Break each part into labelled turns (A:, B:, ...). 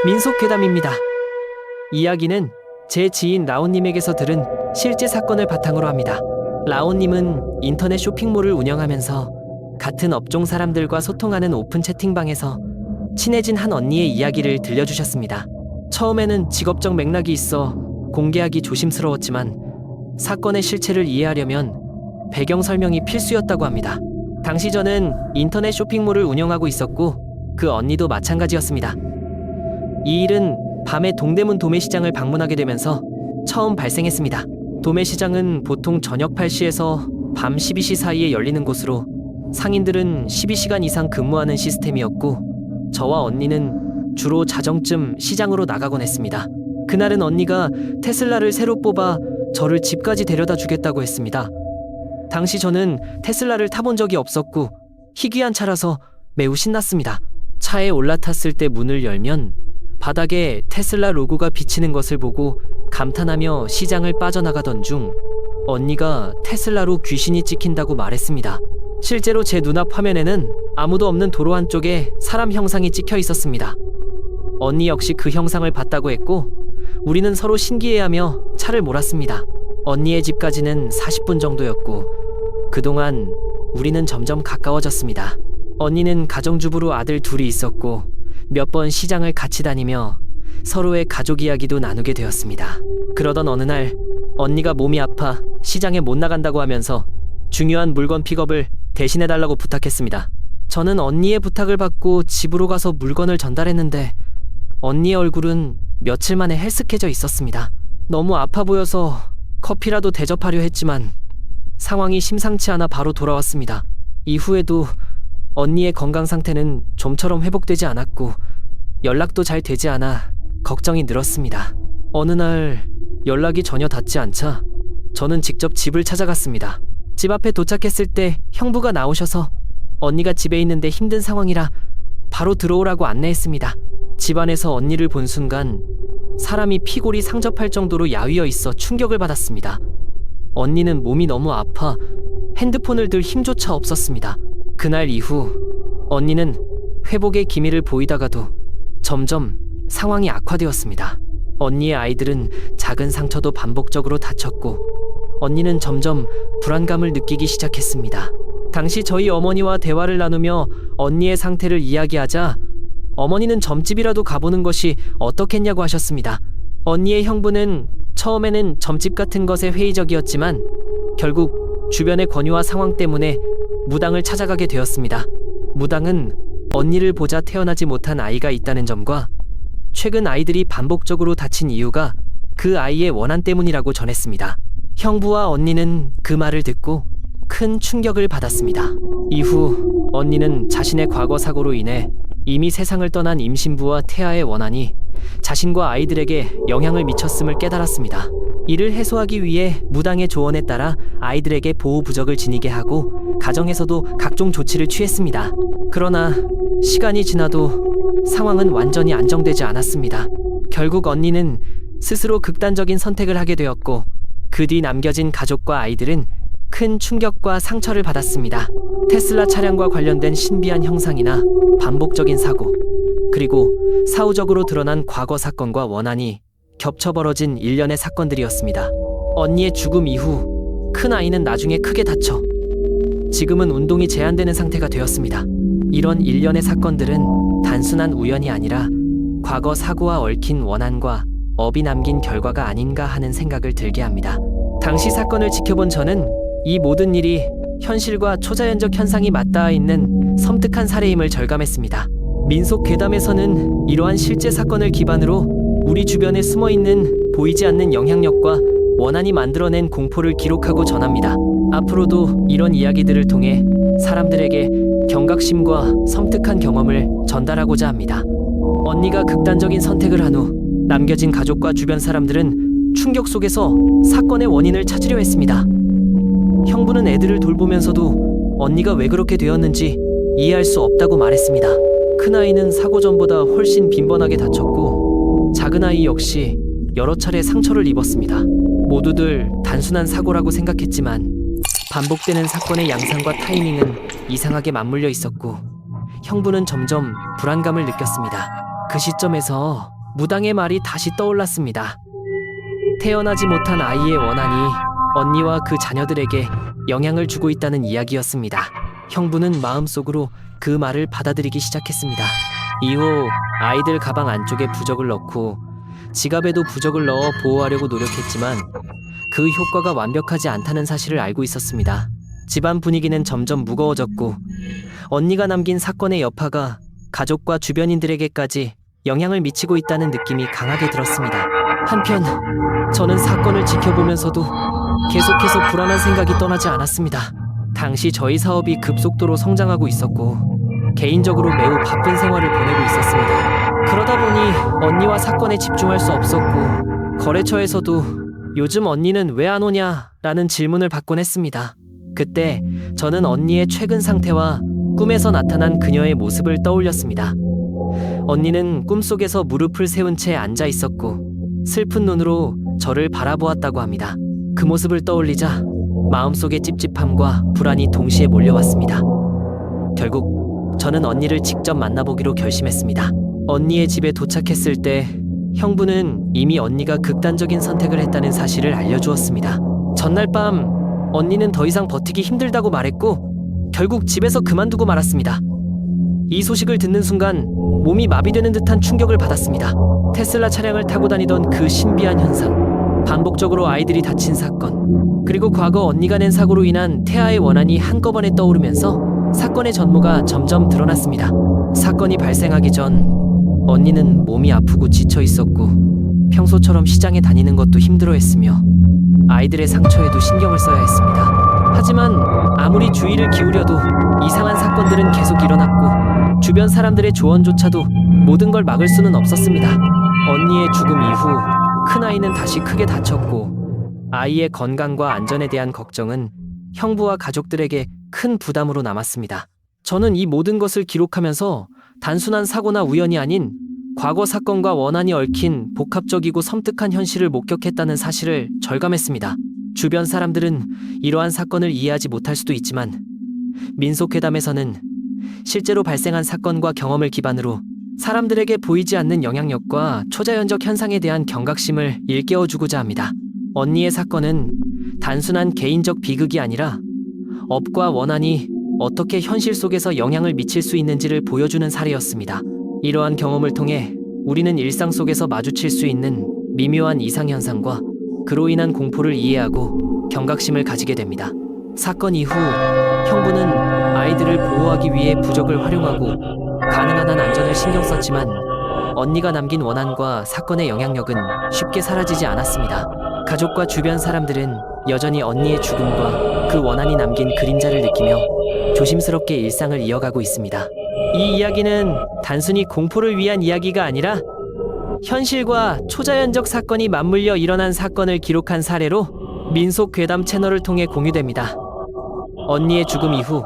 A: 민속괴담입니다. 이야기는 제 지인 라온님에게서 들은 실제 사건을 바탕으로 합니다. 라온님은 인터넷 쇼핑몰을 운영하면서 같은 업종 사람들과 소통하는 오픈 채팅방에서 친해진 한 언니의 이야기를 들려주셨습니다. 처음에는 직업적 맥락이 있어 공개하기 조심스러웠지만 사건의 실체를 이해하려면 배경 설명이 필수였다고 합니다. 당시 저는 인터넷 쇼핑몰을 운영하고 있었고 그 언니도 마찬가지였습니다. 이 일은 밤에 동대문 도매시장을 방문하게 되면서 처음 발생했습니다. 도매시장은 보통 저녁 8시에서 밤 12시 사이에 열리는 곳으로 상인들은 12시간 이상 근무하는 시스템이었고 저와 언니는 주로 자정쯤 시장으로 나가곤 했습니다. 그날은 언니가 테슬라를 새로 뽑아 저를 집까지 데려다 주겠다고 했습니다. 당시 저는 테슬라를 타본 적이 없었고 희귀한 차라서 매우 신났습니다. 차에 올라탔을 때 문을 열면 바닥에 테슬라 로고가 비치는 것을 보고 감탄하며 시장을 빠져나가던 중 언니가 테슬라로 귀신이 찍힌다고 말했습니다. 실제로 제 눈앞 화면에는 아무도 없는 도로 한쪽에 사람 형상이 찍혀 있었습니다. 언니 역시 그 형상을 봤다고 했고 우리는 서로 신기해하며 차를 몰았습니다. 언니의 집까지는 40분 정도였고 그동안 우리는 점점 가까워졌습니다. 언니는 가정주부로 아들 둘이 있었고 몇 번 시장을 같이 다니며 서로의 가족 이야기도 나누게 되었습니다. 그러던 어느 날 언니가 몸이 아파 시장에 못 나간다고 하면서 중요한 물건 픽업을 대신해달라고 부탁했습니다. 저는 언니의 부탁을 받고 집으로 가서 물건을 전달했는데 언니의 얼굴은 며칠 만에 헬스케져 있었습니다. 너무 아파 보여서 커피라도 대접하려 했지만 상황이 심상치 않아 바로 돌아왔습니다. 이후에도 언니의 건강 상태는 좀처럼 회복되지 않았고 연락도 잘 되지 않아 걱정이 늘었습니다. 어느 날 연락이 전혀 닿지 않자 저는 직접 집을 찾아갔습니다. 집 앞에 도착했을 때 형부가 나오셔서 언니가 집에 있는데 힘든 상황이라 바로 들어오라고 안내했습니다. 집 안에서 언니를 본 순간 사람이 피골이 상접할 정도로 야위어 있어 충격을 받았습니다. 언니는 몸이 너무 아파 핸드폰을 들 힘조차 없었습니다. 그날 이후 언니는 회복의 기미를 보이다가도 점점 상황이 악화되었습니다. 언니의 아이들은 작은 상처도 반복적으로 다쳤고 언니는 점점 불안감을 느끼기 시작했습니다. 당시 저희 어머니와 대화를 나누며 언니의 상태를 이야기하자 어머니는 점집이라도 가보는 것이 어떻겠냐고 하셨습니다. 언니의 형부는 처음에는 점집 같은 것에 회의적이었지만 결국 주변의 권유와 상황 때문에 무당을 찾아가게 되었습니다. 무당은 언니를 보자 태어나지 못한 아이가 있다는 점과 최근 아이들이 반복적으로 다친 이유가 그 아이의 원한 때문이라고 전했습니다. 형부와 언니는 그 말을 듣고 큰 충격을 받았습니다. 이후 언니는 자신의 과거 사고로 인해 이미 세상을 떠난 임신부와 태아의 원한이 자신과 아이들에게 영향을 미쳤음을 깨달았습니다. 이를 해소하기 위해 무당의 조언에 따라 아이들에게 보호 부적을 지니게 하고 가정에서도 각종 조치를 취했습니다. 그러나 시간이 지나도 상황은 완전히 안정되지 않았습니다. 결국 언니는 스스로 극단적인 선택을 하게 되었고 그 뒤 남겨진 가족과 아이들은 큰 충격과 상처를 받았습니다. 테슬라 차량과 관련된 신비한 형상이나 반복적인 사고, 그리고 사후적으로 드러난 과거 사건과 원한이 겹쳐 벌어진 일련의 사건들이었습니다. 언니의 죽음 이후 큰 아이는 나중에 크게 다쳐 지금은 운동이 제한되는 상태가 되었습니다. 이런 일련의 사건들은 단순한 우연이 아니라 과거 사고와 얽힌 원한과 업이 남긴 결과가 아닌가 하는 생각을 들게 합니다. 당시 사건을 지켜본 저는 이 모든 일이 현실과 초자연적 현상이 맞닿아 있는 섬뜩한 사례임을 절감했습니다. 민속괴담에서는 이러한 실제 사건을 기반으로 우리 주변에 숨어있는 보이지 않는 영향력과 원한이 만들어낸 공포를 기록하고 전합니다. 앞으로도 이런 이야기들을 통해 사람들에게 경각심과 섬뜩한 경험을 전달하고자 합니다. 언니가 극단적인 선택을 한 후 남겨진 가족과 주변 사람들은 충격 속에서 사건의 원인을 찾으려 했습니다. 형부는 애들을 돌보면서도 언니가 왜 그렇게 되었는지 이해할 수 없다고 말했습니다. 큰아이는 사고 전보다 훨씬 빈번하게 다쳤고 작은 아이 역시 여러 차례 상처를 입었습니다. 모두들 단순한 사고라고 생각했지만 반복되는 사건의 양상과 타이밍은 이상하게 맞물려 있었고 형부는 점점 불안감을 느꼈습니다. 그 시점에서 무당의 말이 다시 떠올랐습니다. 태어나지 못한 아이의 원한이 언니와 그 자녀들에게 영향을 주고 있다는 이야기였습니다. 형부는 마음속으로 그 말을 받아들이기 시작했습니다. 이후 아이들 가방 안쪽에 부적을 넣고 지갑에도 부적을 넣어 보호하려고 노력했지만 그 효과가 완벽하지 않다는 사실을 알고 있었습니다. 집안 분위기는 점점 무거워졌고 언니가 남긴 사건의 여파가 가족과 주변인들에게까지 영향을 미치고 있다는 느낌이 강하게 들었습니다. 한편 저는 사건을 지켜보면서도 계속해서 불안한 생각이 떠나지 않았습니다. 당시 저희 사업이 급속도로 성장하고 있었고 개인적으로 매우 바쁜 생활을 보내고 있었습니다. 그러다 보니 언니와 사건에 집중할 수 없었고 거래처에서도 요즘 언니는 왜 안 오냐? 라는 질문을 받곤 했습니다. 그때 저는 언니의 최근 상태와 꿈에서 나타난 그녀의 모습을 떠올렸습니다. 언니는 꿈속에서 무릎을 세운 채 앉아 있었고 슬픈 눈으로 저를 바라보았다고 합니다. 그 모습을 떠올리자 마음속의 찝찝함과 불안이 동시에 몰려왔습니다. 결국 저는 언니를 직접 만나보기로 결심했습니다. 언니의 집에 도착했을 때 형부는 이미 언니가 극단적인 선택을 했다는 사실을 알려주었습니다. 전날 밤 언니는 더 이상 버티기 힘들다고 말했고 결국 집에서 그만두고 말았습니다. 이 소식을 듣는 순간 몸이 마비되는 듯한 충격을 받았습니다. 테슬라 차량을 타고 다니던 그 신비한 현상, 반복적으로 아이들이 다친 사건, 그리고 과거 언니가 낸 사고로 인한 태아의 원한이 한꺼번에 떠오르면서 사건의 전모가 점점 드러났습니다. 사건이 발생하기 전 언니는 몸이 아프고 지쳐 있었고 평소처럼 시장에 다니는 것도 힘들어했으며 아이들의 상처에도 신경을 써야 했습니다. 하지만 아무리 주의를 기울여도 이상한 사건들은 계속 일어났고 주변 사람들의 조언조차도 모든 걸 막을 수는 없었습니다. 언니의 죽음 이후 큰아이는 다시 크게 다쳤고 아이의 건강과 안전에 대한 걱정은 형부와 가족들에게 큰 부담으로 남았습니다. 저는 이 모든 것을 기록하면서 단순한 사고나 우연이 아닌 과거 사건과 원한이 얽힌 복합적이고 섬뜩한 현실을 목격했다는 사실을 절감했습니다. 주변 사람들은 이러한 사건을 이해하지 못할 수도 있지만 민속회담에서는 실제로 발생한 사건과 경험을 기반으로 사람들에게 보이지 않는 영향력과 초자연적 현상에 대한 경각심을 일깨워주고자 합니다. 언니의 사건은 단순한 개인적 비극이 아니라 업과 원한이 어떻게 현실 속에서 영향을 미칠 수 있는지를 보여주는 사례였습니다. 이러한 경험을 통해 우리는 일상 속에서 마주칠 수 있는 미묘한 이상현상과 그로 인한 공포를 이해하고 경각심을 가지게 됩니다. 사건 이후 형부는 아이들을 보호하기 위해 부적을 활용하고 가능한 한 안전을 신경 썼지만 언니가 남긴 원한과 사건의 영향력은 쉽게 사라지지 않았습니다. 가족과 주변 사람들은 여전히 언니의 죽음과 그 원한이 남긴 그림자를 느끼며 조심스럽게 일상을 이어가고 있습니다. 이 이야기는 단순히 공포를 위한 이야기가 아니라 현실과 초자연적 사건이 맞물려 일어난 사건을 기록한 사례로 민속 괴담 채널을 통해 공유됩니다. 언니의 죽음 이후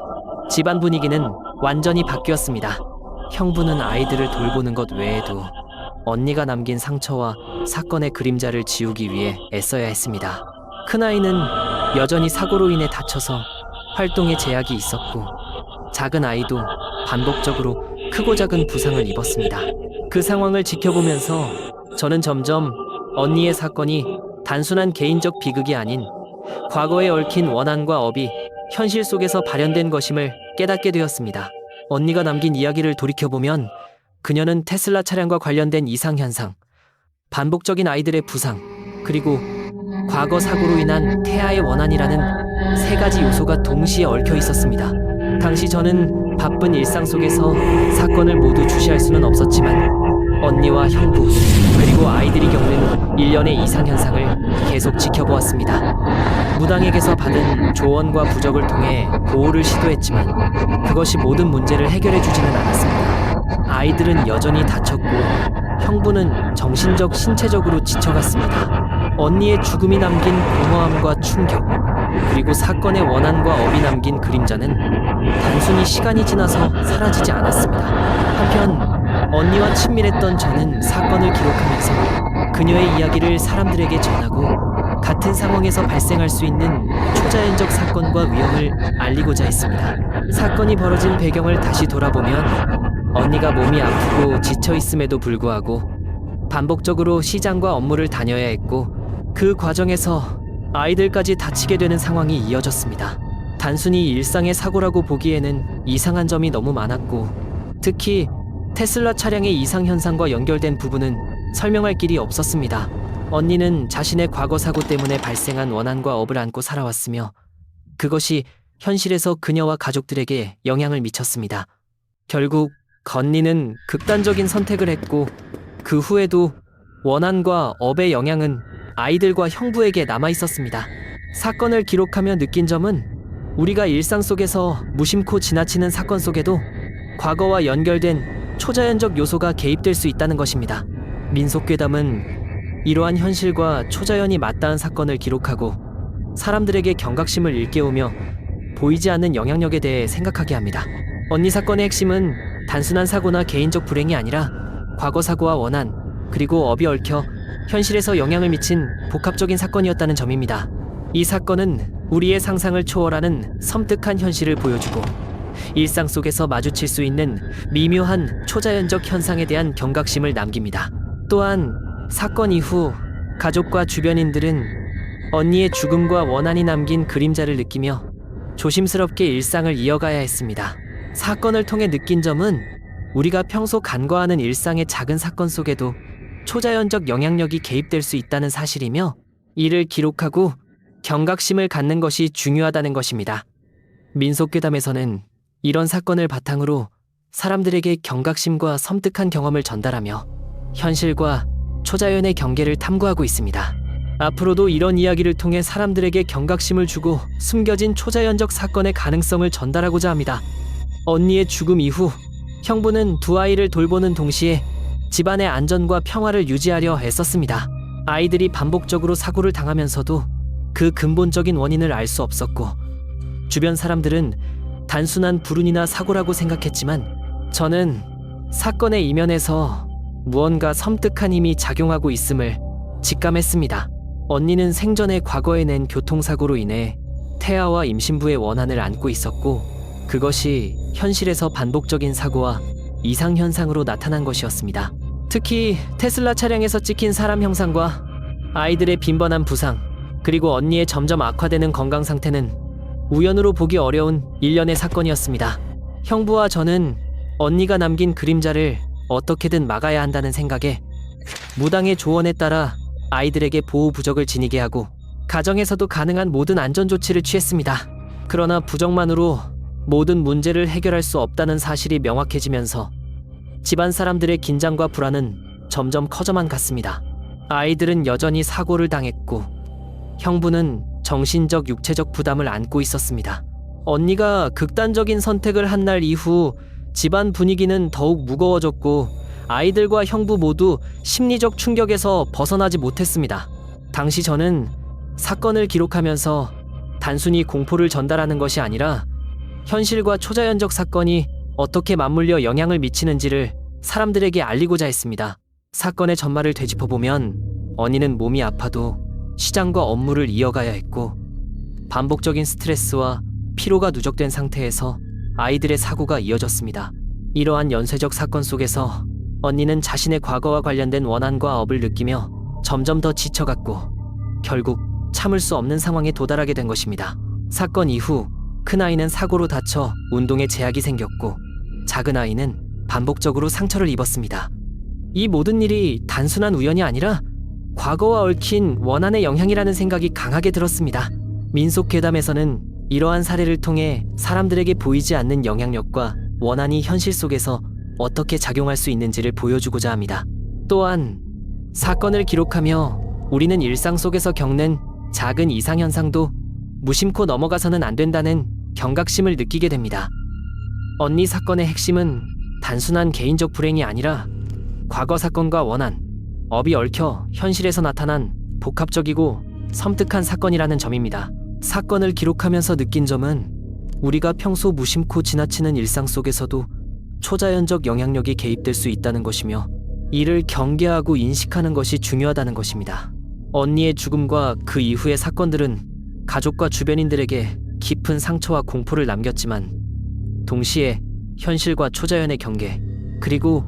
A: 집안 분위기는 완전히 바뀌었습니다. 형부는 아이들을 돌보는 것 외에도 언니가 남긴 상처와 사건의 그림자를 지우기 위해 애써야 했습니다. 큰아이는 여전히 사고로 인해 다쳐서 활동에 제약이 있었고 작은 아이도 반복적으로 크고 작은 부상을 입었습니다. 그 상황을 지켜보면서 저는 점점 언니의 사건이 단순한 개인적 비극이 아닌 과거에 얽힌 원한과 업이 현실 속에서 발현된 것임을 깨닫게 되었습니다. 언니가 남긴 이야기를 돌이켜보면 그녀는 테슬라 차량과 관련된 이상현상, 반복적인 아이들의 부상, 그리고 과거 사고로 인한 태아의 원한이라는 세 가지 요소가 동시에 얽혀 있었습니다. 당시 저는 바쁜 일상 속에서 사건을 모두 주시할 수는 없었지만 언니와 형부, 그리고 아이들이 겪는 일련의 이상현상을 계속 지켜보았습니다. 무당에게서 받은 조언과 부적을 통해 보호를 시도했지만 그것이 모든 문제를 해결해 주지는 않았습니다. 아이들은 여전히 다쳤고 형부는 정신적, 신체적으로 지쳐갔습니다. 언니의 죽음이 남긴 공허함과 충격, 그리고 사건의 원한과 업이 남긴 그림자는 단순히 시간이 지나서 사라지지 않았습니다. 한편 언니와 친밀했던 저는 사건을 기록하면서 그녀의 이야기를 사람들에게 전하고 같은 상황에서 발생할 수 있는 초자연적 사건과 위험을 알리고자 했습니다. 사건이 벌어진 배경을 다시 돌아보면 언니가 몸이 아프고 지쳐 있음에도 불구하고 반복적으로 시장과 업무를 다녀야 했고 그 과정에서 아이들까지 다치게 되는 상황이 이어졌습니다. 단순히 일상의 사고라고 보기에는 이상한 점이 너무 많았고 특히 테슬라 차량의 이상 현상과 연결된 부분은 설명할 길이 없었습니다. 언니는 자신의 과거 사고 때문에 발생한 원한과 업을 안고 살아왔으며 그것이 현실에서 그녀와 가족들에게 영향을 미쳤습니다. 결국 건니는 극단적인 선택을 했고 그 후에도 원한과 업의 영향은 아이들과 형부에게 남아 있었습니다. 사건을 기록하며 느낀 점은 우리가 일상 속에서 무심코 지나치는 사건 속에도 과거와 연결된 초자연적 요소가 개입될 수 있다는 것입니다. 민속괴담은 이러한 현실과 초자연이 맞닿은 사건을 기록하고 사람들에게 경각심을 일깨우며 보이지 않는 영향력에 대해 생각하게 합니다. 언니 사건의 핵심은 단순한 사고나 개인적 불행이 아니라 과거 사고와 원한, 그리고 업이 얽혀 현실에서 영향을 미친 복합적인 사건이었다는 점입니다. 이 사건은 우리의 상상을 초월하는 섬뜩한 현실을 보여주고 일상 속에서 마주칠 수 있는 미묘한 초자연적 현상에 대한 경각심을 남깁니다. 또한 사건 이후 가족과 주변인들은 언니의 죽음과 원한이 남긴 그림자를 느끼며 조심스럽게 일상을 이어가야 했습니다. 사건을 통해 느낀 점은 우리가 평소 간과하는 일상의 작은 사건 속에도 초자연적 영향력이 개입될 수 있다는 사실이며 이를 기록하고 경각심을 갖는 것이 중요하다는 것입니다. 민속괴담에서는 이런 사건을 바탕으로 사람들에게 경각심과 섬뜩한 경험을 전달하며 현실과 초자연의 경계를 탐구하고 있습니다. 앞으로도 이런 이야기를 통해 사람들에게 경각심을 주고 숨겨진 초자연적 사건의 가능성을 전달하고자 합니다. 언니의 죽음 이후 형부는 두 아이를 돌보는 동시에 집안의 안전과 평화를 유지하려 애썼습니다. 아이들이 반복적으로 사고를 당하면서도 그 근본적인 원인을 알 수 없었고 주변 사람들은 단순한 불운이나 사고라고 생각했지만 저는 사건의 이면에서 무언가 섬뜩한 힘이 작용하고 있음을 직감했습니다. 언니는 생전에 과거에 낸 교통사고로 인해 태아와 임신부의 원한을 안고 있었고 그것이 현실에서 반복적인 사고와 이상현상으로 나타난 것이었습니다. 특히 테슬라 차량에서 찍힌 사람 형상과 아이들의 빈번한 부상, 그리고 언니의 점점 악화되는 건강 상태는 우연으로 보기 어려운 일련의 사건이었습니다. 형부와 저는 언니가 남긴 그림자를 어떻게든 막아야 한다는 생각에 무당의 조언에 따라 아이들에게 보호 부적을 지니게 하고 가정에서도 가능한 모든 안전 조치를 취했습니다. 그러나 부적만으로 모든 문제를 해결할 수 없다는 사실이 명확해지면서 집안 사람들의 긴장과 불안은 점점 커져만 갔습니다. 아이들은 여전히 사고를 당했고 형부는 정신적, 육체적 부담을 안고 있었습니다. 언니가 극단적인 선택을 한 날 이후 집안 분위기는 더욱 무거워졌고 아이들과 형부 모두 심리적 충격에서 벗어나지 못했습니다. 당시 저는 사건을 기록하면서 단순히 공포를 전달하는 것이 아니라 현실과 초자연적 사건이 어떻게 맞물려 영향을 미치는지를 사람들에게 알리고자 했습니다. 사건의 전말을 되짚어보면 언니는 몸이 아파도 시장과 업무를 이어가야 했고 반복적인 스트레스와 피로가 누적된 상태에서 아이들의 사고가 이어졌습니다. 이러한 연쇄적 사건 속에서 언니는 자신의 과거와 관련된 원한과 업을 느끼며 점점 더 지쳐갔고 결국 참을 수 없는 상황에 도달하게 된 것입니다. 사건 이후 큰아이는 사고로 다쳐 운동에 제약이 생겼고 작은아이는 반복적으로 상처를 입었습니다. 이 모든 일이 단순한 우연이 아니라 과거와 얽힌 원한의 영향이라는 생각이 강하게 들었습니다. 민속괴담에서는 이러한 사례를 통해 사람들에게 보이지 않는 영향력과 원한이 현실 속에서 어떻게 작용할 수 있는지를 보여주고자 합니다. 또한 사건을 기록하며 우리는 일상 속에서 겪는 작은 이상현상도 무심코 넘어가서는 안 된다는 경각심을 느끼게 됩니다. 언니 사건의 핵심은 단순한 개인적 불행이 아니라 과거 사건과 원한, 업이 얽혀 현실에서 나타난 복합적이고 섬뜩한 사건이라는 점입니다. 사건을 기록하면서 느낀 점은 우리가 평소 무심코 지나치는 일상 속에서도 초자연적 영향력이 개입될 수 있다는 것이며 이를 경계하고 인식하는 것이 중요하다는 것입니다. 언니의 죽음과 그 이후의 사건들은 가족과 주변인들에게 깊은 상처와 공포를 남겼지만 동시에 현실과 초자연의 경계, 그리고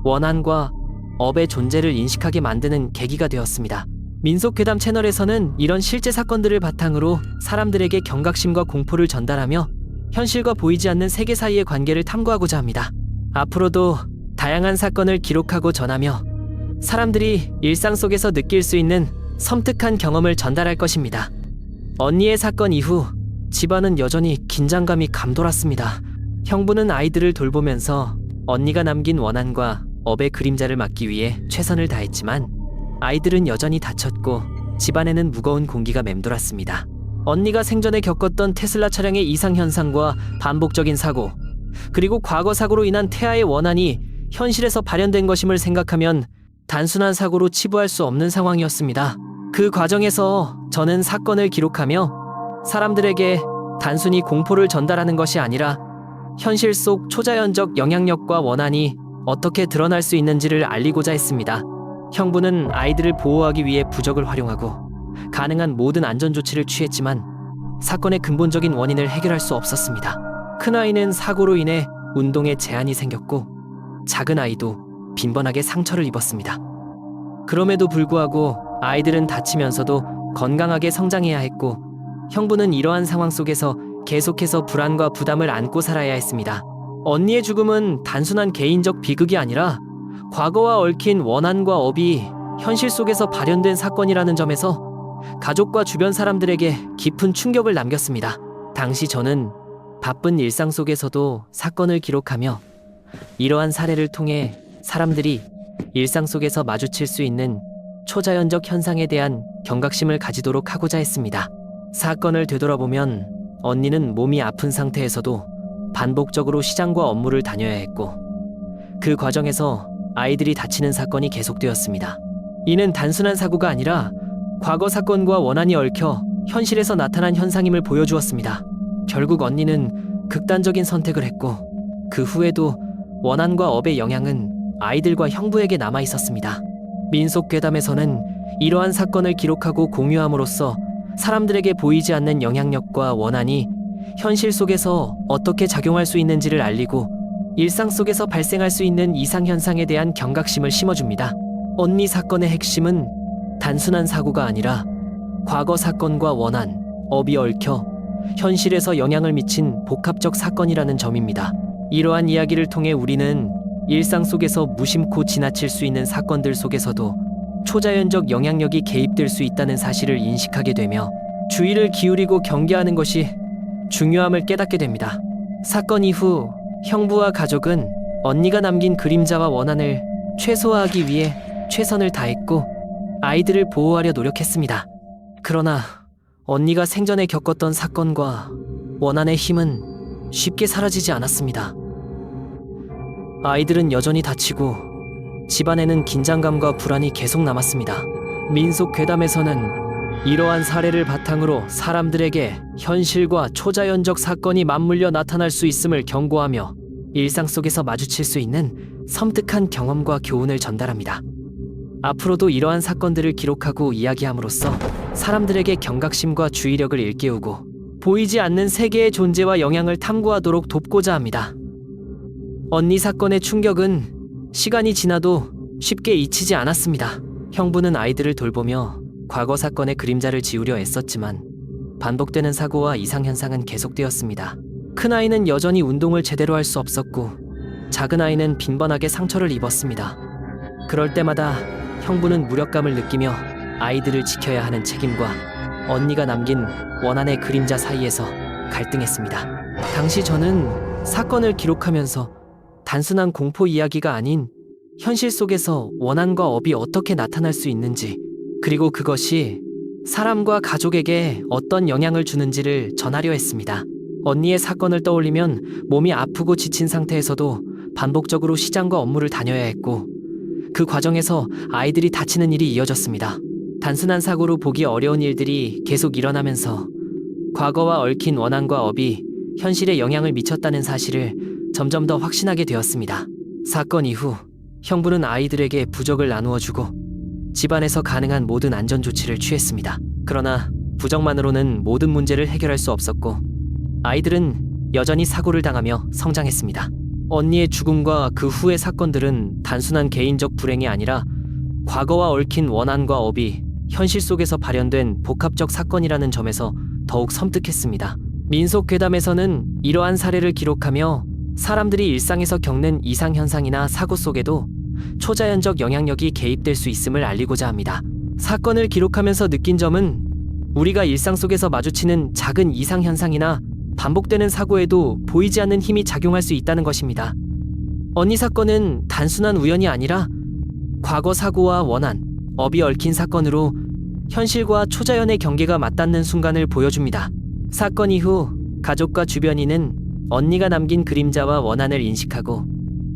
A: 원한과 업의 존재를 인식하게 만드는 계기가 되었습니다. 민속괴담 채널에서는 이런 실제 사건들을 바탕으로 사람들에게 경각심과 공포를 전달하며 현실과 보이지 않는 세계 사이의 관계를 탐구하고자 합니다. 앞으로도 다양한 사건을 기록하고 전하며 사람들이 일상 속에서 느낄 수 있는 섬뜩한 경험을 전달할 것입니다. 언니의 사건 이후 집안은 여전히 긴장감이 감돌았습니다. 형부는 아이들을 돌보면서 언니가 남긴 원한과 업의 그림자를 막기 위해 최선을 다했지만 아이들은 여전히 다쳤고 집안에는 무거운 공기가 맴돌았습니다. 언니가 생전에 겪었던 테슬라 차량의 이상 현상과 반복적인 사고, 그리고 과거 사고로 인한 태아의 원한이 현실에서 발현된 것임을 생각하면 단순한 사고로 치부할 수 없는 상황이었습니다. 그 과정에서 저는 사건을 기록하며 사람들에게 단순히 공포를 전달하는 것이 아니라 현실 속 초자연적 영향력과 원한이 어떻게 드러날 수 있는지를 알리고자 했습니다. 형부는 아이들을 보호하기 위해 부적을 활용하고 가능한 모든 안전 조치를 취했지만 사건의 근본적인 원인을 해결할 수 없었습니다. 큰아이는 사고로 인해 운동에 제한이 생겼고 작은 아이도 빈번하게 상처를 입었습니다. 그럼에도 불구하고 아이들은 다치면서도 건강하게 성장해야 했고 형부는 이러한 상황 속에서 계속해서 불안과 부담을 안고 살아야 했습니다. 언니의 죽음은 단순한 개인적 비극이 아니라 과거와 얽힌 원한과 업이 현실 속에서 발현된 사건이라는 점에서 가족과 주변 사람들에게 깊은 충격을 남겼습니다. 당시 저는 바쁜 일상 속에서도 사건을 기록하며 이러한 사례를 통해 사람들이 일상 속에서 마주칠 수 있는 초자연적 현상에 대한 경각심을 가지도록 하고자 했습니다. 사건을 되돌아보면 언니는 몸이 아픈 상태에서도 반복적으로 시장과 업무를 다녀야 했고 그 과정에서 아이들이 다치는 사건이 계속되었습니다. 이는 단순한 사고가 아니라 과거 사건과 원한이 얽혀 현실에서 나타난 현상임을 보여주었습니다. 결국 언니는 극단적인 선택을 했고 그 후에도 원한과 업의 영향은 아이들과 형부에게 남아 있었습니다. 민속괴담에서는 이러한 사건을 기록하고 공유함으로써 사람들에게 보이지 않는 영향력과 원한이 현실 속에서 어떻게 작용할 수 있는지를 알리고 일상 속에서 발생할 수 있는 이상현상에 대한 경각심을 심어줍니다. 언니 사건의 핵심은 단순한 사고가 아니라 과거 사건과 원한, 업이 얽혀 현실에서 영향을 미친 복합적 사건이라는 점입니다. 이러한 이야기를 통해 우리는 일상 속에서 무심코 지나칠 수 있는 사건들 속에서도 초자연적 영향력이 개입될 수 있다는 사실을 인식하게 되며 주의를 기울이고 경계하는 것이 중요함을 깨닫게 됩니다. 사건 이후 형부와 가족은 언니가 남긴 그림자와 원한을 최소화하기 위해 최선을 다했고 아이들을 보호하려 노력했습니다. 그러나 언니가 생전에 겪었던 사건과 원한의 힘은 쉽게 사라지지 않았습니다. 아이들은 여전히 다치고 집안에는 긴장감과 불안이 계속 남았습니다. 민속괴담에서는 이러한 사례를 바탕으로 사람들에게 현실과 초자연적 사건이 맞물려 나타날 수 있음을 경고하며 일상 속에서 마주칠 수 있는 섬뜩한 경험과 교훈을 전달합니다. 앞으로도 이러한 사건들을 기록하고 이야기함으로써 사람들에게 경각심과 주의력을 일깨우고 보이지 않는 세계의 존재와 영향을 탐구하도록 돕고자 합니다. 언니 사건의 충격은 시간이 지나도 쉽게 잊히지 않았습니다. 형부는 아이들을 돌보며 과거 사건의 그림자를 지우려 애썼지만 반복되는 사고와 이상현상은 계속되었습니다. 큰아이는 여전히 운동을 제대로 할 수 없었고 작은아이는 빈번하게 상처를 입었습니다. 그럴 때마다 형부는 무력감을 느끼며 아이들을 지켜야 하는 책임과 언니가 남긴 원한의 그림자 사이에서 갈등했습니다. 당시 저는 사건을 기록하면서 단순한 공포 이야기가 아닌 현실 속에서 원한과 업이 어떻게 나타날 수 있는지, 그리고 그것이 사람과 가족에게 어떤 영향을 주는지를 전하려 했습니다. 언니의 사건을 떠올리면 몸이 아프고 지친 상태에서도 반복적으로 시장과 업무를 다녀야 했고 그 과정에서 아이들이 다치는 일이 이어졌습니다. 단순한 사고로 보기 어려운 일들이 계속 일어나면서 과거와 얽힌 원한과 업이 현실에 영향을 미쳤다는 사실을 점점 더 확신하게 되었습니다. 사건 이후 형부는 아이들에게 부적을 나누어주고 집안에서 가능한 모든 안전 조치를 취했습니다. 그러나 부적만으로는 모든 문제를 해결할 수 없었고 아이들은 여전히 사고를 당하며 성장했습니다. 언니의 죽음과 그 후의 사건들은 단순한 개인적 불행이 아니라 과거와 얽힌 원한과 업이 현실 속에서 발현된 복합적 사건이라는 점에서 더욱 섬뜩했습니다. 민속괴담에서는 이러한 사례를 기록하며 사람들이 일상에서 겪는 이상현상이나 사고 속에도 초자연적 영향력이 개입될 수 있음을 알리고자 합니다. 사건을 기록하면서 느낀 점은 우리가 일상 속에서 마주치는 작은 이상현상이나 반복되는 사고에도 보이지 않는 힘이 작용할 수 있다는 것입니다. 언니 사건은 단순한 우연이 아니라 과거 사고와 원한, 업이 얽힌 사건으로 현실과 초자연의 경계가 맞닿는 순간을 보여줍니다. 사건 이후 가족과 주변인은 언니가 남긴 그림자와 원한을 인식하고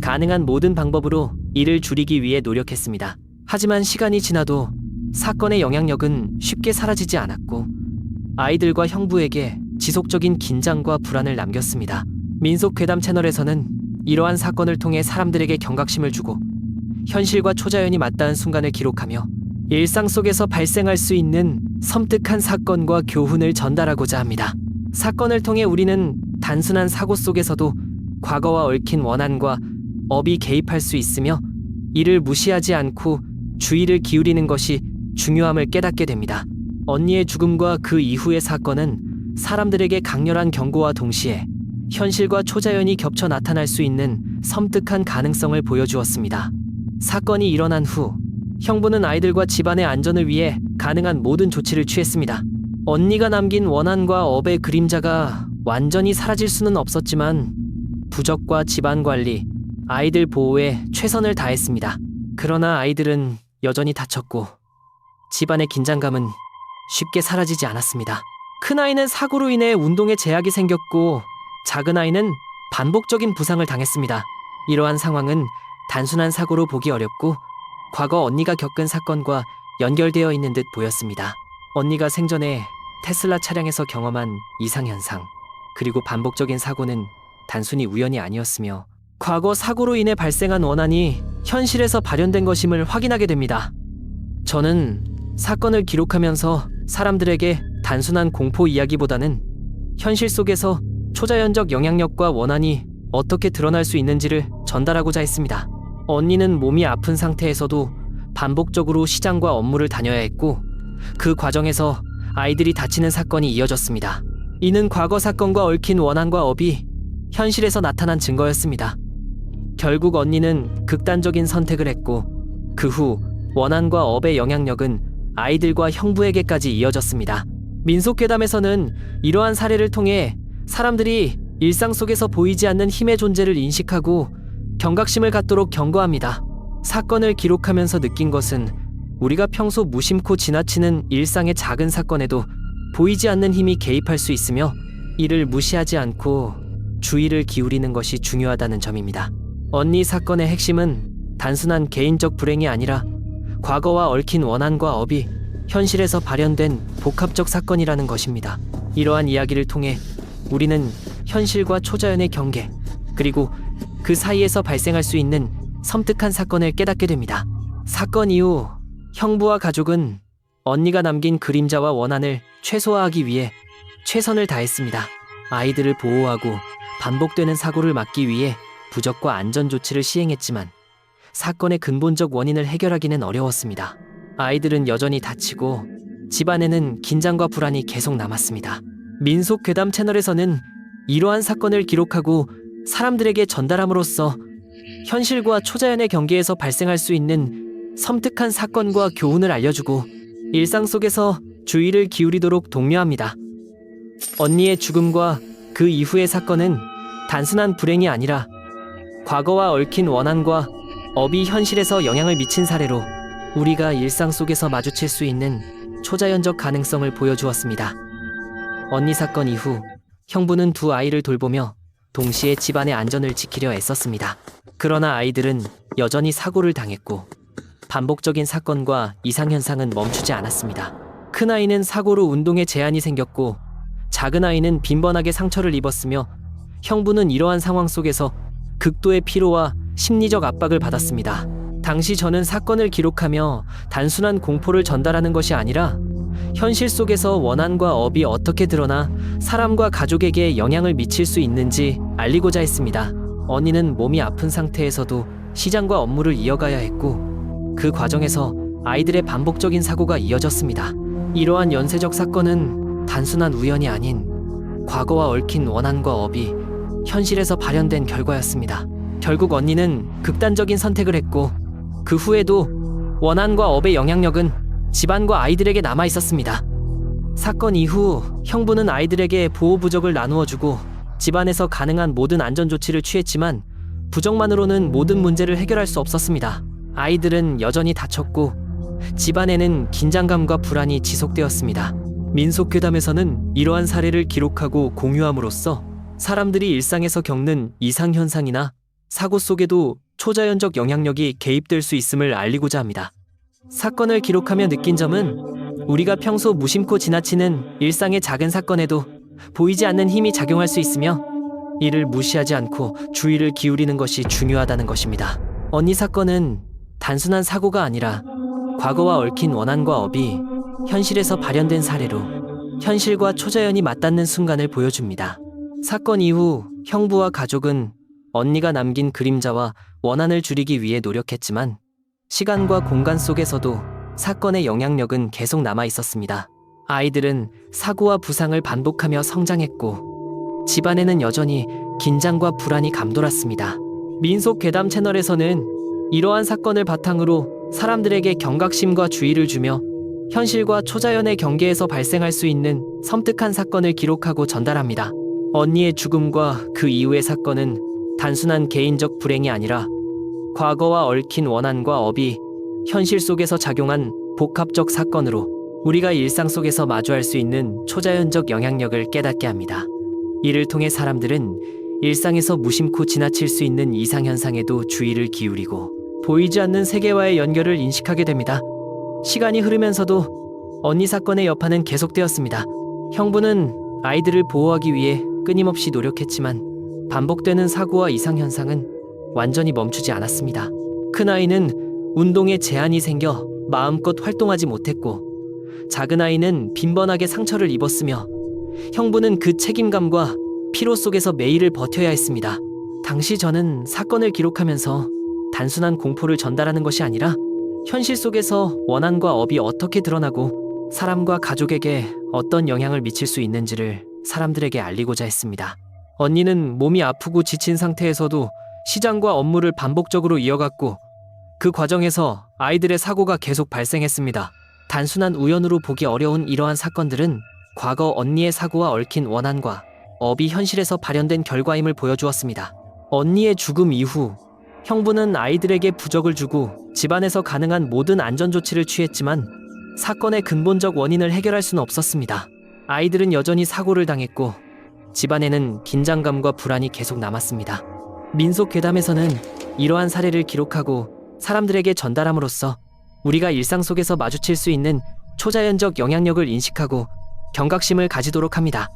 A: 가능한 모든 방법으로 이를 줄이기 위해 노력했습니다. 하지만 시간이 지나도 사건의 영향력은 쉽게 사라지지 않았고 아이들과 형부에게 지속적인 긴장과 불안을 남겼습니다. 민속괴담 채널에서는 이러한 사건을 통해 사람들에게 경각심을 주고 현실과 초자연이 맞닿은 순간을 기록하며 일상 속에서 발생할 수 있는 섬뜩한 사건과 교훈을 전달하고자 합니다. 사건을 통해 우리는 단순한 사고 속에서도 과거와 얽힌 원한과 업이 개입할 수 있으며 이를 무시하지 않고 주의를 기울이는 것이 중요함을 깨닫게 됩니다. 언니의 죽음과 그 이후의 사건은 사람들에게 강렬한 경고와 동시에 현실과 초자연이 겹쳐 나타날 수 있는 섬뜩한 가능성을 보여주었습니다. 사건이 일어난 후 형부는 아이들과 집안의 안전을 위해 가능한 모든 조치를 취했습니다. 언니가 남긴 원한과 업의 그림자가 완전히 사라질 수는 없었지만 부적과 집안 관리, 아이들 보호에 최선을 다했습니다. 그러나 아이들은 여전히 다쳤고 집안의 긴장감은 쉽게 사라지지 않았습니다. 큰아이는 사고로 인해 운동에 제약이 생겼고 작은아이는 반복적인 부상을 당했습니다. 이러한 상황은 단순한 사고로 보기 어렵고 과거 언니가 겪은 사건과 연결되어 있는 듯 보였습니다. 언니가 생전에 테슬라 차량에서 경험한 이상현상, 그리고 반복적인 사고는 단순히 우연이 아니었으며 과거 사고로 인해 발생한 원한이 현실에서 발현된 것임을 확인하게 됩니다. 저는 사건을 기록하면서 사람들에게 단순한 공포 이야기보다는 현실 속에서 초자연적 영향력과 원한이 어떻게 드러날 수 있는지를 전달하고자 했습니다. 언니는 몸이 아픈 상태에서도 반복적으로 시장과 업무를 다녀야 했고 그 과정에서 아이들이 다치는 사건이 이어졌습니다. 이는 과거 사건과 얽힌 원한과 업이 현실에서 나타난 증거였습니다. 결국 언니는 극단적인 선택을 했고 그 후 원한과 업의 영향력은 아이들과 형부에게까지 이어졌습니다. 민속괴담에서는 이러한 사례를 통해 사람들이 일상 속에서 보이지 않는 힘의 존재를 인식하고 경각심을 갖도록 경고합니다. 사건을 기록하면서 느낀 것은 우리가 평소 무심코 지나치는 일상의 작은 사건에도 보이지 않는 힘이 개입할 수 있으며 이를 무시하지 않고 주의를 기울이는 것이 중요하다는 점입니다. 언니 사건의 핵심은 단순한 개인적 불행이 아니라 과거와 얽힌 원한과 업이 현실에서 발현된 복합적 사건이라는 것입니다. 이러한 이야기를 통해 우리는 현실과 초자연의 경계, 그리고 그 사이에서 발생할 수 있는 섬뜩한 사건을 깨닫게 됩니다. 사건 이후 형부와 가족은 언니가 남긴 그림자와 원한을 최소화하기 위해 최선을 다했습니다. 아이들을 보호하고 반복되는 사고를 막기 위해 부적과 안전 조치를 시행했지만 사건의 근본적 원인을 해결하기는 어려웠습니다. 아이들은 여전히 다치고 집안에는 긴장과 불안이 계속 남았습니다. 민속괴담 채널에서는 이러한 사건을 기록하고 사람들에게 전달함으로써 현실과 초자연의 경계에서 발생할 수 있는 섬뜩한 사건과 교훈을 알려주고 일상 속에서 주의를 기울이도록 독려합니다. 언니의 죽음과 그 이후의 사건은 단순한 불행이 아니라 과거와 얽힌 원한과 업이 현실에서 영향을 미친 사례로 우리가 일상 속에서 마주칠 수 있는 초자연적 가능성을 보여주었습니다. 언니 사건 이후 형부는 두 아이를 돌보며 동시에 집안의 안전을 지키려 애썼습니다. 그러나 아이들은 여전히 사고를 당했고 반복적인 사건과 이상현상은 멈추지 않았습니다. 큰아이는 사고로 운동에 제한이 생겼고 작은아이는 빈번하게 상처를 입었으며 형부는 이러한 상황 속에서 극도의 피로와 심리적 압박을 받았습니다. 당시 저는 사건을 기록하며 단순한 공포를 전달하는 것이 아니라 현실 속에서 원한과 업이 어떻게 드러나 사람과 가족에게 영향을 미칠 수 있는지 알리고자 했습니다. 언니는 몸이 아픈 상태에서도 시장과 업무를 이어가야 했고 그 과정에서 아이들의 반복적인 사고가 이어졌습니다. 이러한 연쇄적 사건은 단순한 우연이 아닌 과거와 얽힌 원한과 업이 현실에서 발현된 결과였습니다. 결국 언니는 극단적인 선택을 했고 그 후에도 원한과 업의 영향력은 집안과 아이들에게 남아 있었습니다. 사건 이후 형부는 아이들에게 보호 부적을 나누어주고 집안에서 가능한 모든 안전 조치를 취했지만 부적만으로는 모든 문제를 해결할 수 없었습니다. 아이들은 여전히 다쳤고 집안에는 긴장감과 불안이 지속되었습니다. 민속회담에서는 이러한 사례를 기록하고 공유함으로써 사람들이 일상에서 겪는 이상현상이나 사고 속에도 초자연적 영향력이 개입될 수 있음을 알리고자 합니다. 사건을 기록하며 느낀 점은 우리가 평소 무심코 지나치는 일상의 작은 사건에도 보이지 않는 힘이 작용할 수 있으며 이를 무시하지 않고 주의를 기울이는 것이 중요하다는 것입니다. 언니 사건은 단순한 사고가 아니라 과거와 얽힌 원한과 업이 현실에서 발현된 사례로 현실과 초자연이 맞닿는 순간을 보여줍니다. 사건 이후 형부와 가족은 언니가 남긴 그림자와 원한을 줄이기 위해 노력했지만 시간과 공간 속에서도 사건의 영향력은 계속 남아 있었습니다. 아이들은 사고와 부상을 반복하며 성장했고 집안에는 여전히 긴장과 불안이 감돌았습니다. 민속괴담 채널에서는 이러한 사건을 바탕으로 사람들에게 경각심과 주의를 주며 현실과 초자연의 경계에서 발생할 수 있는 섬뜩한 사건을 기록하고 전달합니다. 언니의 죽음과 그 이후의 사건은 단순한 개인적 불행이 아니라 과거와 얽힌 원한과 업이 현실 속에서 작용한 복합적 사건으로 우리가 일상 속에서 마주할 수 있는 초자연적 영향력을 깨닫게 합니다. 이를 통해 사람들은 일상에서 무심코 지나칠 수 있는 이상현상에도 주의를 기울이고 보이지 않는 세계와의 연결을 인식하게 됩니다. 시간이 흐르면서도 언니 사건의 여파는 계속되었습니다. 형부는 아이들을 보호하기 위해 끊임없이 노력했지만 반복되는 사고와 이상현상은 완전히 멈추지 않았습니다. 큰아이는 운동에 제한이 생겨 마음껏 활동하지 못했고 작은 아이는 빈번하게 상처를 입었으며 형부는 그 책임감과 피로 속에서 매일을 버텨야 했습니다. 당시 저는 사건을 기록하면서 단순한 공포를 전달하는 것이 아니라 현실 속에서 원한과 업이 어떻게 드러나고 사람과 가족에게 어떤 영향을 미칠 수 있는지를 사람들에게 알리고자 했습니다. 언니는 몸이 아프고 지친 상태에서도 시장과 업무를 반복적으로 이어갔고 그 과정에서 아이들의 사고가 계속 발생했습니다. 단순한 우연으로 보기 어려운 이러한 사건들은 과거 언니의 사고와 얽힌 원한과 업이 현실에서 발현된 결과임을 보여주었습니다. 언니의 죽음 이후 형부는 아이들에게 부적을 주고 집안에서 가능한 모든 안전조치를 취했지만 사건의 근본적 원인을 해결할 수는 없었습니다. 아이들은 여전히 사고를 당했고 집안에는 긴장감과 불안이 계속 남았습니다. 민속괴담에서는 이러한 사례를 기록하고 사람들에게 전달함으로써 우리가 일상 속에서 마주칠 수 있는 초자연적 영향력을 인식하고 경각심을 가지도록 합니다.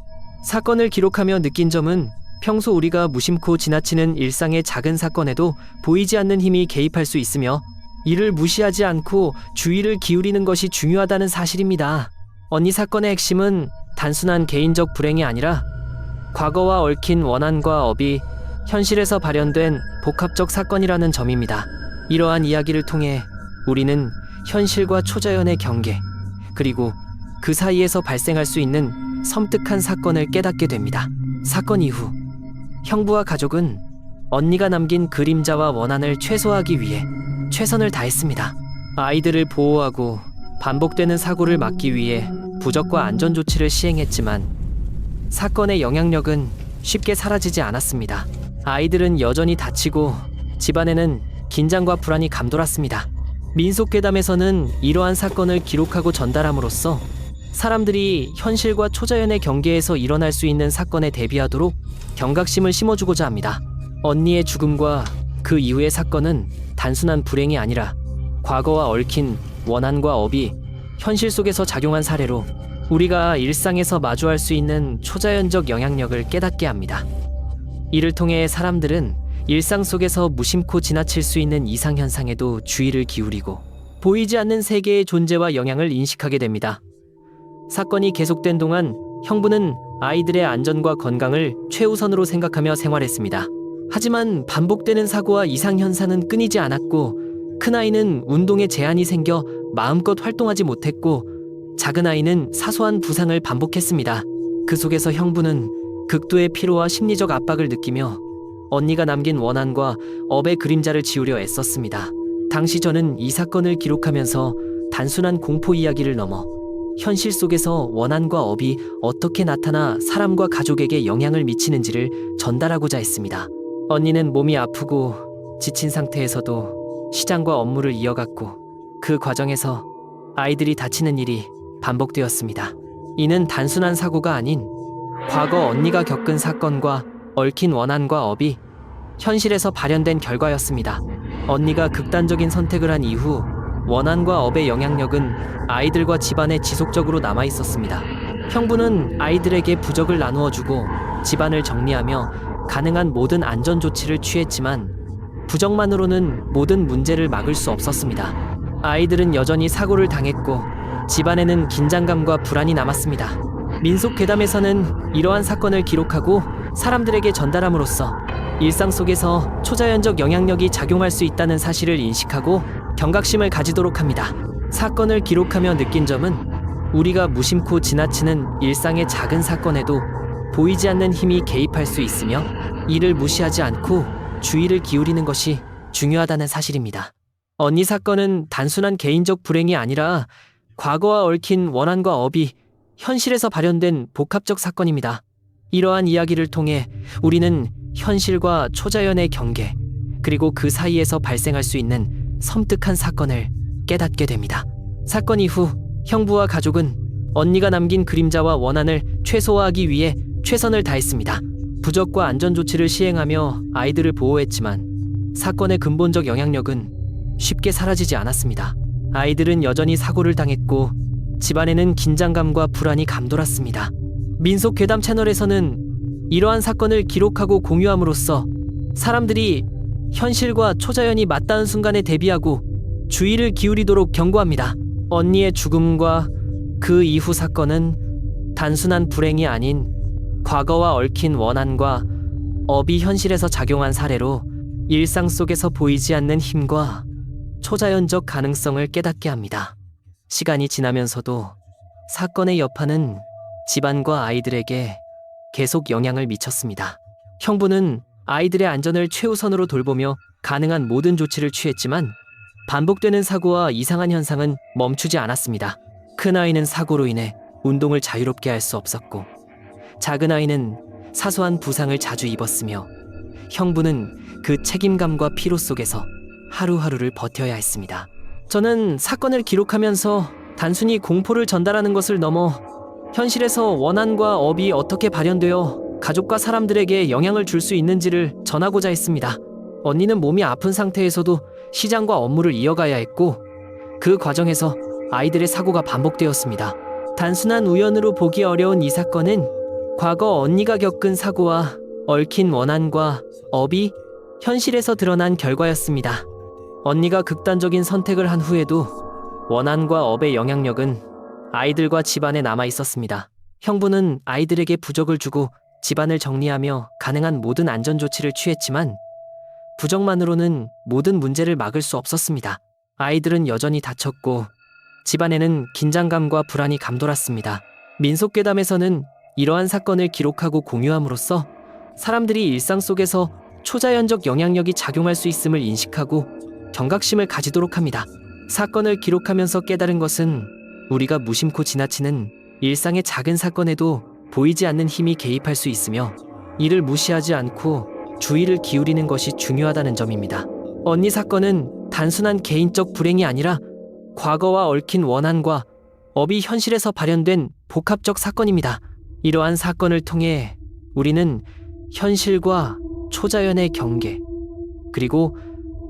A: 사건을 기록하며 느낀 점은 평소 우리가 무심코 지나치는 일상의 작은 사건에도 보이지 않는 힘이 개입할 수 있으며 이를 무시하지 않고 주의를 기울이는 것이 중요하다는 사실입니다. 언니 사건의 핵심은 단순한 개인적 불행이 아니라 과거와 얽힌 원한과 업이 현실에서 발현된 복합적 사건이라는 점입니다. 이러한 이야기를 통해 우리는 현실과 초자연의 경계, 그리고 그 사이에서 발생할 수 있는 섬뜩한 사건을 깨닫게 됩니다. 사건 이후 형부와 가족은 언니가 남긴 그림자와 원한을 최소화하기 위해 최선을 다했습니다. 아이들을 보호하고 반복되는 사고를 막기 위해 부적과 안전조치를 시행했지만 사건의 영향력은 쉽게 사라지지 않았습니다. 아이들은 여전히 다치고 집안에는 긴장과 불안이 감돌았습니다. 민속괴담에서는 이러한 사건을 기록하고 전달함으로써 사람들이 현실과 초자연의 경계에서 일어날 수 있는 사건에 대비하도록 경각심을 심어주고자 합니다. 언니의 죽음과 그 이후의 사건은 단순한 불행이 아니라 과거와 얽힌 원한과 업이 현실 속에서 작용한 사례로 우리가 일상에서 마주할 수 있는 초자연적 영향력을 깨닫게 합니다. 이를 통해 사람들은 일상 속에서 무심코 지나칠 수 있는 이상현상에도 주의를 기울이고 보이지 않는 세계의 존재와 영향을 인식하게 됩니다. 사건이 계속된 동안 형부는 아이들의 안전과 건강을 최우선으로 생각하며 생활했습니다. 하지만 반복되는 사고와 이상 현상은 끊이지 않았고, 큰아이는 운동에 제한이 생겨 마음껏 활동하지 못했고, 작은아이는 사소한 부상을 반복했습니다. 그 속에서 형부는 극도의 피로와 심리적 압박을 느끼며 언니가 남긴 원한과 업의 그림자를 지우려 애썼습니다. 당시 저는 이 사건을 기록하면서 단순한 공포 이야기를 넘어 현실 속에서 원한과 업이 어떻게 나타나 사람과 가족에게 영향을 미치는지를 전달하고자 했습니다. 언니는 몸이 아프고 지친 상태에서도 시장과 업무를 이어갔고, 그 과정에서 아이들이 다치는 일이 반복되었습니다. 이는 단순한 사고가 아닌 과거 언니가 겪은 사건과 얽힌 원한과 업이 현실에서 발현된 결과였습니다. 언니가 극단적인 선택을 한 이후 원한과 업의 영향력은 아이들과 집안에 지속적으로 남아 있었습니다. 형부는 아이들에게 부적을 나누어주고 집안을 정리하며 가능한 모든 안전 조치를 취했지만, 부적만으로는 모든 문제를 막을 수 없었습니다. 아이들은 여전히 사고를 당했고 집안에는 긴장감과 불안이 남았습니다. 민속괴담에서는 이러한 사건을 기록하고 사람들에게 전달함으로써 일상 속에서 초자연적 영향력이 작용할 수 있다는 사실을 인식하고 경각심을 가지도록 합니다. 사건을 기록하며 느낀 점은, 우리가 무심코 지나치는 일상의 작은 사건에도 보이지 않는 힘이 개입할 수 있으며 이를 무시하지 않고 주의를 기울이는 것이 중요하다는 사실입니다. 언니 사건은 단순한 개인적 불행이 아니라 과거와 얽힌 원한과 업이 현실에서 발현된 복합적 사건입니다. 이러한 이야기를 통해 우리는 현실과 초자연의 경계, 그리고 그 사이에서 발생할 수 있는 섬뜩한 사건을 깨닫게 됩니다. 사건 이후 형부와 가족은 언니가 남긴 그림자와 원한을 최소화하기 위해 최선을 다했습니다. 부적과 안전조치를 시행하며 아이들을 보호했지만 사건의 근본적 영향력은 쉽게 사라지지 않았습니다. 아이들은 여전히 사고를 당했고 집안에는 긴장감과 불안이 감돌았습니다. 민속괴담 채널에서는 이러한 사건을 기록하고 공유함으로써 사람들이 현실과 초자연이 맞닿은 순간에 대비하고 주의를 기울이도록 경고합니다. 언니의 죽음과 그 이후 사건은 단순한 불행이 아닌 과거와 얽힌 원한과 업이 현실에서 작용한 사례로, 일상 속에서 보이지 않는 힘과 초자연적 가능성을 깨닫게 합니다. 시간이 지나면서도 사건의 여파는 집안과 아이들에게 계속 영향을 미쳤습니다. 형부는 아이들의 안전을 최우선으로 돌보며 가능한 모든 조치를 취했지만, 반복되는 사고와 이상한 현상은 멈추지 않았습니다. 큰아이는 사고로 인해 운동을 자유롭게 할 수 없었고, 작은아이는 사소한 부상을 자주 입었으며, 형부는 그 책임감과 피로 속에서 하루하루를 버텨야 했습니다. 저는 사건을 기록하면서 단순히 공포를 전달하는 것을 넘어 현실에서 원한과 업이 어떻게 발현되어 가족과 사람들에게 영향을 줄 수 있는지를 전하고자 했습니다. 언니는 몸이 아픈 상태에서도 시장과 업무를 이어가야 했고, 그 과정에서 아이들의 사고가 반복되었습니다. 단순한 우연으로 보기 어려운 이 사건은 과거 언니가 겪은 사고와 얽힌 원한과 업이 현실에서 드러난 결과였습니다. 언니가 극단적인 선택을 한 후에도 원한과 업의 영향력은 아이들과 집안에 남아 있었습니다. 형부는 아이들에게 부적을 주고 집안을 정리하며 가능한 모든 안전 조치를 취했지만, 부적만으로는 모든 문제를 막을 수 없었습니다. 아이들은 여전히 다쳤고 집안에는 긴장감과 불안이 감돌았습니다. 민속괴담에서는 이러한 사건을 기록하고 공유함으로써 사람들이 일상 속에서 초자연적 영향력이 작용할 수 있음을 인식하고 경각심을 가지도록 합니다. 사건을 기록하면서 깨달은 것은, 우리가 무심코 지나치는 일상의 작은 사건에도 보이지 않는 힘이 개입할 수 있으며 이를 무시하지 않고 주의를 기울이는 것이 중요하다는 점입니다. 언니 사건은 단순한 개인적 불행이 아니라 과거와 얽힌 원한과 업이 현실에서 발현된 복합적 사건입니다. 이러한 사건을 통해 우리는 현실과 초자연의 경계, 그리고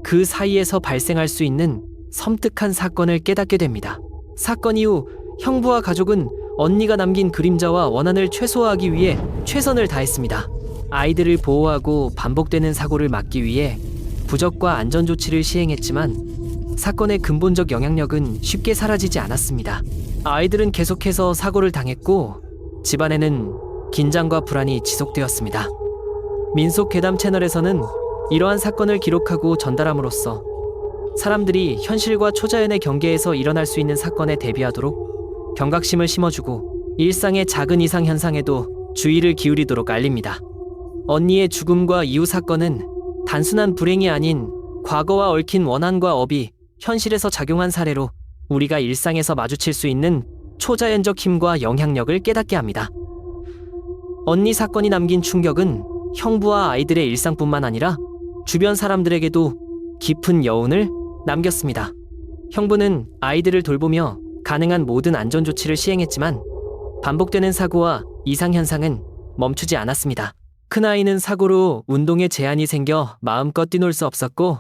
A: 그 사이에서 발생할 수 있는 섬뜩한 사건을 깨닫게 됩니다. 사건 이후 형부와 가족은 언니가 남긴 그림자와 원한을 최소화하기 위해 최선을 다했습니다. 아이들을 보호하고 반복되는 사고를 막기 위해 부적과 안전조치를 시행했지만, 사건의 근본적 영향력은 쉽게 사라지지 않았습니다. 아이들은 계속해서 사고를 당했고 집안에는 긴장과 불안이 지속되었습니다. 민속괴담 채널에서는 이러한 사건을 기록하고 전달함으로써 사람들이 현실과 초자연의 경계에서 일어날 수 있는 사건에 대비하도록 경각심을 심어주고 일상의 작은 이상 현상에도 주의를 기울이도록 알립니다. 언니의 죽음과 이후 사건은 단순한 불행이 아닌 과거와 얽힌 원한과 업이 현실에서 작용한 사례로 우리가 일상에서 마주칠 수 있는 초자연적 힘과 영향력을 깨닫게 합니다. 언니 사건이 남긴 충격은 형부와 아이들의 일상뿐만 아니라 주변 사람들에게도 깊은 여운을 남겼습니다. 형부는 아이들을 돌보며 가능한 모든 안전조치를 시행했지만 반복되는 사고와 이상 현상은 멈추지 않았습니다. 큰아이는 사고로 운동에 제한이 생겨 마음껏 뛰놀 수 없었고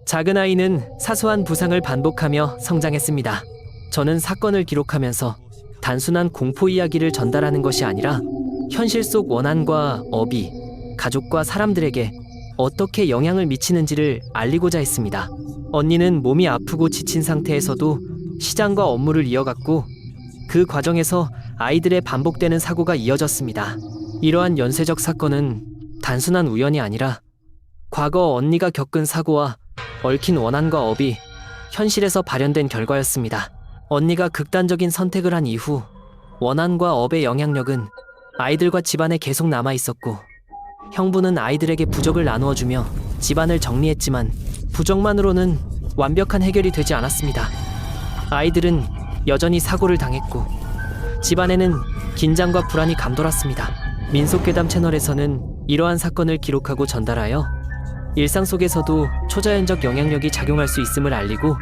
A: 작은아이는 사소한 부상을 반복하며 성장했습니다. 저는 사건을 기록하면서 단순한 공포 이야기를 전달하는 것이 아니라 현실 속 원한과 업이 가족과 사람들에게 어떻게 영향을 미치는지를 알리고자 했습니다. 언니는 몸이 아프고 지친 상태에서도 시장과 업무를 이어갔고 그 과정에서 아이들의 반복되는 사고가 이어졌습니다. 이러한 연쇄적 사건은 단순한 우연이 아니라 과거 언니가 겪은 사고와 얽힌 원한과 업이 현실에서 발현된 결과였습니다. 언니가 극단적인 선택을 한 이후 원한과 업의 영향력은 아이들과 집안에 계속 남아 있었고 형부는 아이들에게 부적을 나누어주며 집안을 정리했지만 부적만으로는 완벽한 해결이 되지 않았습니다. 아이들은 여전히 사고를 당했고 집안에는 긴장과 불안이 감돌았습니다. 민속괴담 채널에서는 이러한 사건을 기록하고 전달하여 일상 속에서도 초자연적 영향력이 작용할 수 있음을 알리고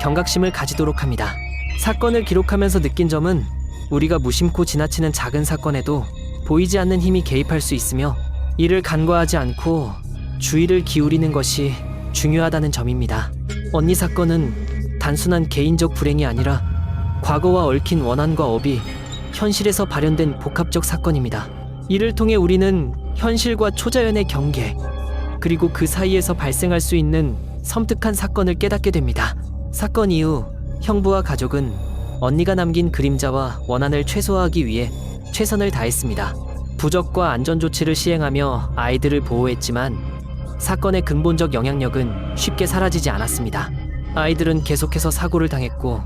A: 경각심을 가지도록 합니다. 사건을 기록하면서 느낀 점은 우리가 무심코 지나치는 작은 사건에도 보이지 않는 힘이 개입할 수 있으며 이를 간과하지 않고 주의를 기울이는 것이 중요하다는 점입니다. 언니 사건은 단순한 개인적 불행이 아니라 과거와 얽힌 원한과 업이 현실에서 발현된 복합적 사건입니다. 이를 통해 우리는 현실과 초자연의 경계, 그리고 그 사이에서 발생할 수 있는 섬뜩한 사건을 깨닫게 됩니다. 사건 이후 형부와 가족은 언니가 남긴 그림자와 원한을 최소화하기 위해 최선을 다했습니다. 부적과 안전조치를 시행하며 아이들을 보호했지만 사건의 근본적 영향력은 쉽게 사라지지 않았습니다. 아이들은 계속해서 사고를 당했고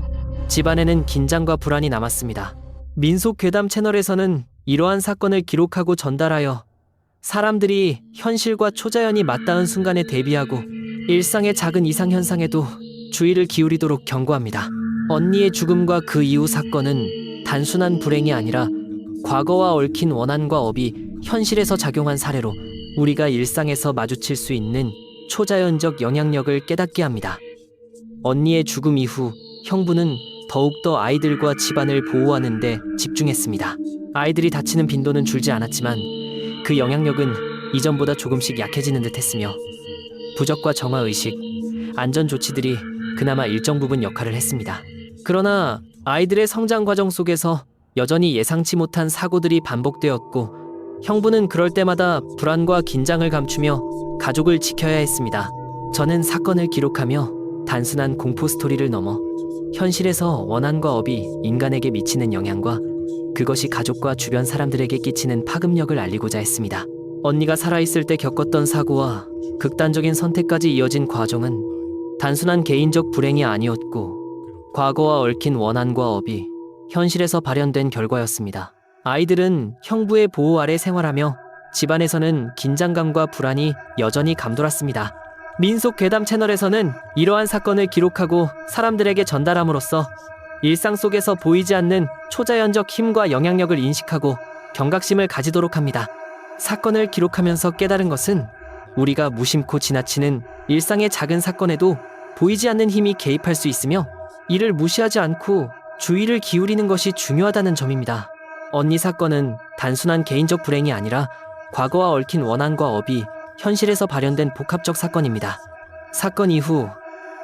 A: 집안에는 긴장과 불안이 남았습니다. 민속괴담 채널에서는 이러한 사건을 기록하고 전달하여 사람들이 현실과 초자연이 맞닿은 순간에 대비하고 일상의 작은 이상 현상에도 주의를 기울이도록 경고합니다. 언니의 죽음과 그 이후 사건은 단순한 불행이 아니라 과거와 얽힌 원한과 업이 현실에서 작용한 사례로 우리가 일상에서 마주칠 수 있는 초자연적 영향력을 깨닫게 합니다. 언니의 죽음 이후 형부는 더욱더 아이들과 집안을 보호하는 데 집중했습니다. 아이들이 다치는 빈도는 줄지 않았지만 그 영향력은 이전보다 조금씩 약해지는 듯 했으며 부적과 정화의식, 안전조치들이 그나마 일정 부분 역할을 했습니다. 그러나 아이들의 성장 과정 속에서 여전히 예상치 못한 사고들이 반복되었고 형부는 그럴 때마다 불안과 긴장을 감추며 가족을 지켜야 했습니다. 저는 사건을 기록하며 단순한 공포 스토리를 넘어 현실에서 원한과 업이 인간에게 미치는 영향과 그것이 가족과 주변 사람들에게 끼치는 파급력을 알리고자 했습니다. 언니가 살아있을 때 겪었던 사고와 극단적인 선택까지 이어진 과정은 단순한 개인적 불행이 아니었고 과거와 얽힌 원한과 업이 현실에서 발현된 결과였습니다. 아이들은 형부의 보호 아래 생활하며 집안에서는 긴장감과 불안이 여전히 감돌았습니다. 민속괴담 채널에서는 이러한 사건을 기록하고 사람들에게 전달함으로써 일상 속에서 보이지 않는 초자연적 힘과 영향력을 인식하고 경각심을 가지도록 합니다. 사건을 기록하면서 깨달은 것은 우리가 무심코 지나치는 일상의 작은 사건에도 보이지 않는 힘이 개입할 수 있으며 이를 무시하지 않고 주의를 기울이는 것이 중요하다는 점입니다. 언니 사건은 단순한 개인적 불행이 아니라 과거와 얽힌 원한과 업이 현실에서 발현된 복합적 사건입니다. 사건 이후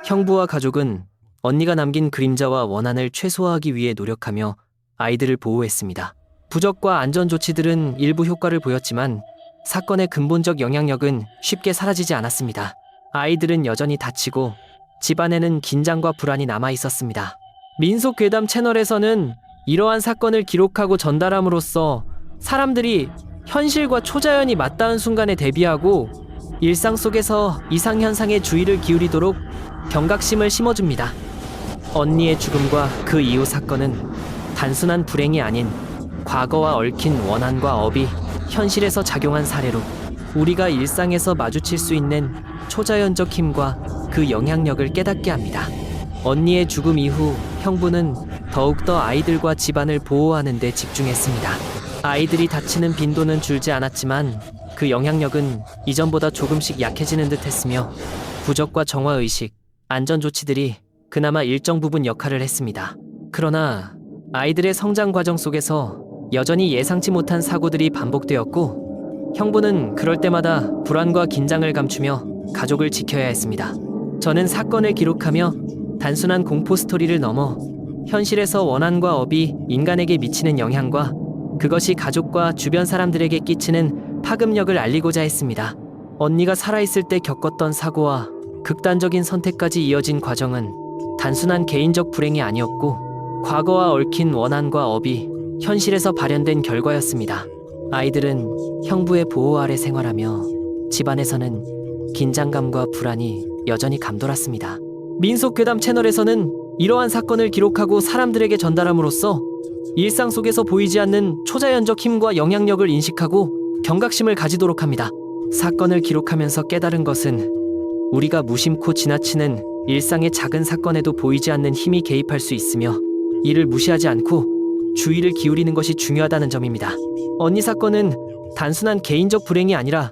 A: 형부와 가족은 언니가 남긴 그림자와 원한을 최소화하기 위해 노력하며 아이들을 보호했습니다. 부적과 안전조치들은 일부 효과를 보였지만 사건의 근본적 영향력은 쉽게 사라지지 않았습니다. 아이들은 여전히 다치고 집안에는 긴장과 불안이 남아 있었습니다. 민속괴담 채널에서는 이러한 사건을 기록하고 전달함으로써 사람들이 현실과 초자연이 맞닿은 순간에 대비하고 일상 속에서 이상현상에 주의를 기울이도록 경각심을 심어줍니다. 언니의 죽음과 그 이후 사건은 단순한 불행이 아닌 과거와 얽힌 원한과 업이 현실에서 작용한 사례로 우리가 일상에서 마주칠 수 있는 초자연적 힘과 그 영향력을 깨닫게 합니다. 언니의 죽음 이후 형부는 더욱더 아이들과 집안을 보호하는 데 집중했습니다. 아이들이 다치는 빈도는 줄지 않았지만 그 영향력은 이전보다 조금씩 약해지는 듯 했으며 부적과 정화의식, 안전조치들이 그나마 일정 부분 역할을 했습니다. 그러나 아이들의 성장 과정 속에서 여전히 예상치 못한 사고들이 반복되었고 형부는 그럴 때마다 불안과 긴장을 감추며 가족을 지켜야 했습니다. 저는 사건을 기록하며 단순한 공포 스토리를 넘어 현실에서 원한과 업이 인간에게 미치는 영향과 그것이 가족과 주변 사람들에게 끼치는 파급력을 알리고자 했습니다. 언니가 살아있을 때 겪었던 사고와 극단적인 선택까지 이어진 과정은 단순한 개인적 불행이 아니었고 과거와 얽힌 원한과 업이 현실에서 발현된 결과였습니다. 아이들은 형부의 보호 아래 생활하며 집안에서는 긴장감과 불안이 여전히 감돌았습니다. 민속괴담 채널에서는 이러한 사건을 기록하고 사람들에게 전달함으로써 일상 속에서 보이지 않는 초자연적 힘과 영향력을 인식하고 경각심을 가지도록 합니다. 사건을 기록하면서 깨달은 것은 우리가 무심코 지나치는 일상의 작은 사건에도 보이지 않는 힘이 개입할 수 있으며 이를 무시하지 않고 주의를 기울이는 것이 중요하다는 점입니다. 언니 사건은 단순한 개인적 불행이 아니라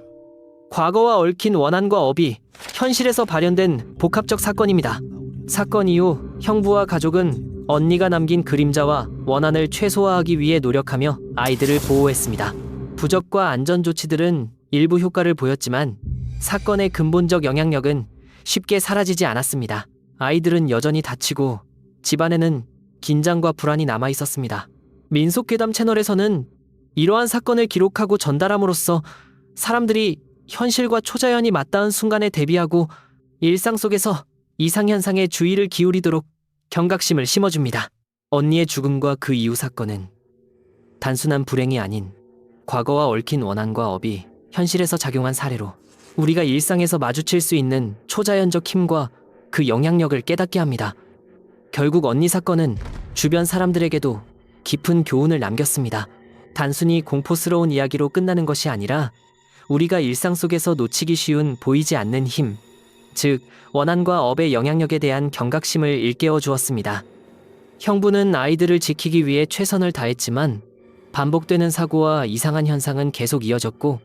A: 과거와 얽힌 원한과 업이 현실에서 발현된 복합적 사건입니다. 사건 이후 형부와 가족은 언니가 남긴 그림자와 원한을 최소화하기 위해 노력하며 아이들을 보호했습니다. 부적과 안전조치들은 일부 효과를 보였지만 사건의 근본적 영향력은 쉽게 사라지지 않았습니다. 아이들은 여전히 다치고 집안에는 긴장과 불안이 남아 있었습니다. 민속괴담 채널에서는 이러한 사건을 기록하고 전달함으로써 사람들이 현실과 초자연이 맞닿은 순간에 대비하고 일상 속에서 이상현상에 주의를 기울이도록 경각심을 심어줍니다. 언니의 죽음과 그 이후 사건은 단순한 불행이 아닌 과거와 얽힌 원한과 업이 현실에서 작용한 사례로 우리가 일상에서 마주칠 수 있는 초자연적 힘과 그 영향력을 깨닫게 합니다. 결국 언니 사건은 주변 사람들에게도 깊은 교훈을 남겼습니다. 단순히 공포스러운 이야기로 끝나는 것이 아니라 우리가 일상 속에서 놓치기 쉬운 보이지 않는 힘, 즉 원한과 업의 영향력에 대한 경각심을 일깨워 주었습니다. 형부는 아이들을 지키기 위해 최선을 다했지만 반복되는 사고와 이상한 현상은 계속 이어졌고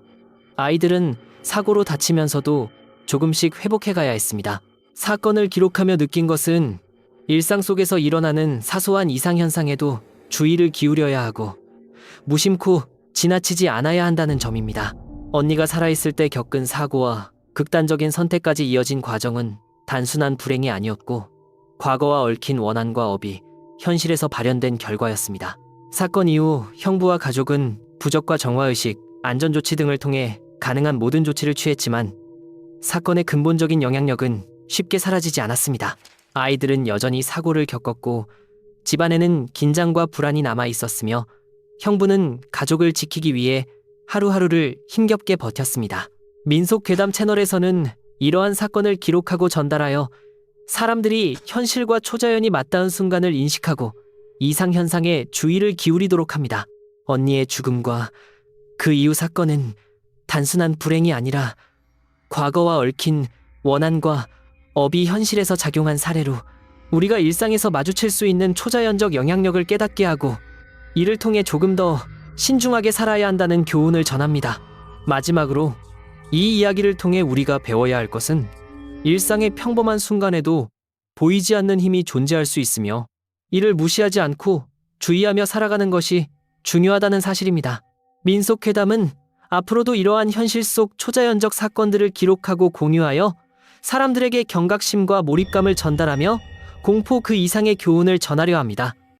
A: 아이들은 사고로 다치면서도 조금씩 회복해 가야 했습니다. 사건을 기록하며 느낀 것은 일상 속에서 일어나는 사소한 이상 현상에도 주의를 기울여야 하고 무심코 지나치지 않아야 한다는 점입니다. 언니가 살아있을 때 겪은 사고와 극단적인 선택까지 이어진 과정은 단순한 불행이 아니었고 과거와 얽힌 원한과 업이 현실에서 발현된 결과였습니다. 사건 이후 형부와 가족은 부적과 정화의식, 안전조치 등을 통해 가능한 모든 조치를 취했지만 사건의 근본적인 영향력은 쉽게 사라지지 않았습니다. 아이들은 여전히 사고를 겪었고 집안에는 긴장과 불안이 남아 있었으며 형부는 가족을 지키기 위해 하루하루를 힘겹게 버텼습니다. 민속괴담 채널에서는 이러한 사건을 기록하고 전달하여 사람들이 현실과 초자연이 맞닿은 순간을 인식하고 이상현상에 주의를 기울이도록 합니다. 언니의 죽음과 그 이후 사건은 단순한 불행이 아니라 과거와 얽힌 원한과 업이 현실에서 작용한 사례로 우리가 일상에서 마주칠 수 있는 초자연적 영향력을 깨닫게 하고 이를 통해 조금 더 신중하게 살아야 한다는 교훈을 전합니다. 마지막으로 이 이야기를 통해 우리가 배워야 할 것은 일상의 평범한 순간에도 보이지 않는 힘이 존재할 수 있으며 이를 무시하지 않고 주의하며 살아가는 것이 중요하다는 사실입니다. 민속회담은 앞으로도 이러한 현실 속 초자연적 사건들을 기록하고 공유하여 사람들에게 경각심과 몰입감을 전달하며 공포 그 이상의 교훈을 전하려 합니다.